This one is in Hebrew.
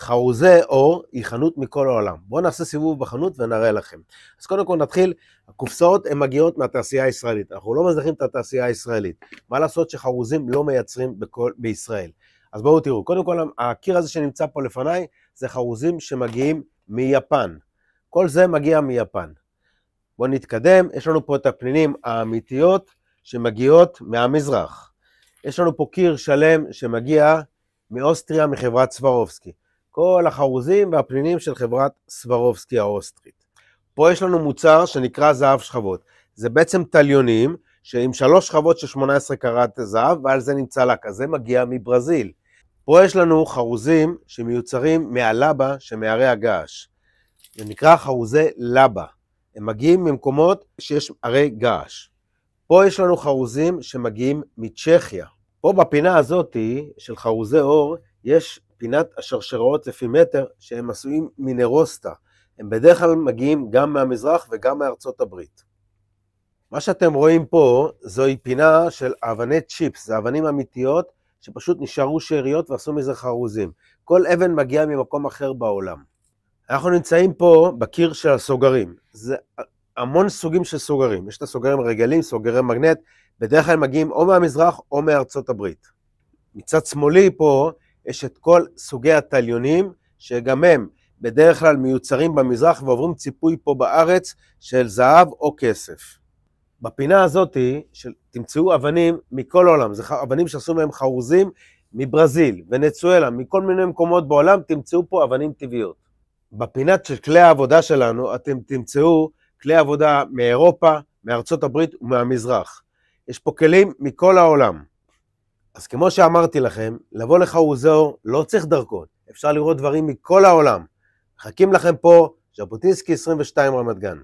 חרוזי אור היא חנות מכל העולם. בואו נעשה סיבוב בחנות ונראה לכם. אז קודם כל נתחיל, הקופסאות הן מגיעות מהתעשייה הישראלית. אנחנו לא מזניחים את התעשייה הישראלית. מה לעשות שחרוזים לא מייצרים בישראל? אז בואו תראו, קודם כל הקיר הזה שנמצא פה לפניי, זה חרוזים שמגיעים מיפן. כל זה מגיע מיפן. בואו נתקדם, יש לנו פה את הפנינים האמיתיות שמגיעות מהמזרח. יש לנו פה קיר שלם שמגיע מאוסטריה, מחברת סברובסקי. כל החרוזים והפנינים של חברת סברובסקי האוסטרית. פה יש לנו מוצר שנקרא זהב שכבות. זה בעצם טליונים שעם 3 שכבות של 18 קראט זהב, ועל זה נמצא לק. אז זה מגיע מברזיל. פה יש לנו חרוזים שמיוצרים מהלבה שמערי הגעש. זה נקרא חרוזי לבה. הם מגיעים ממקומות שיש ערי געש. פה יש לנו חרוזים שמגיעים מצ'כיה. פה בפינה הזאת של חרוזי אור יש פינת השרשראות לפי מטר שהם עשויים מנרוסטה. הם בדרך כלל מגיעים גם מהמזרח וגם מארצות הברית. מה שאתם רואים פה זוהי פינה של אבני צ'יפס, זה אבנים אמיתיות שפשוט נשארו שאריות ועשו מזה חרוזים. כל אבן מגיעה ממקום אחר בעולם. אנחנו נמצאים פה בקיר של הסוגרים. זה המון סוגים של סוגרים. יש את הסוגרים הרגילים, סוגרי מגנט, בדרך כלל מגיעים או מהמזרח או מארצות הברית. מצד שמאלי פה יש את כל סוגי הטליונים, שגם הם בדרך כלל מיוצרים במזרח ועוברים ציפוי פה בארץ של זהב או כסף. בפינה הזאת תמצאו אבנים מכל העולם, זה אבנים שעשו מהם חרוזים מברזיל, ונצואלה, מכל מיני מקומות בעולם תמצאו פה אבנים טבעיות. בפינת של כלי העבודה שלנו אתם תמצאו כלי עבודה מאירופה, מארצות הברית ומהמזרח. יש פה כלים מכל העולם. אז כמו שאמרתי לכם, לבוא לחרוזי אור לא צריך דרכון, אפשר לראות דברים מכל העולם. מחכים לכם פה, ז'בוטינסקי 22 רמת גן.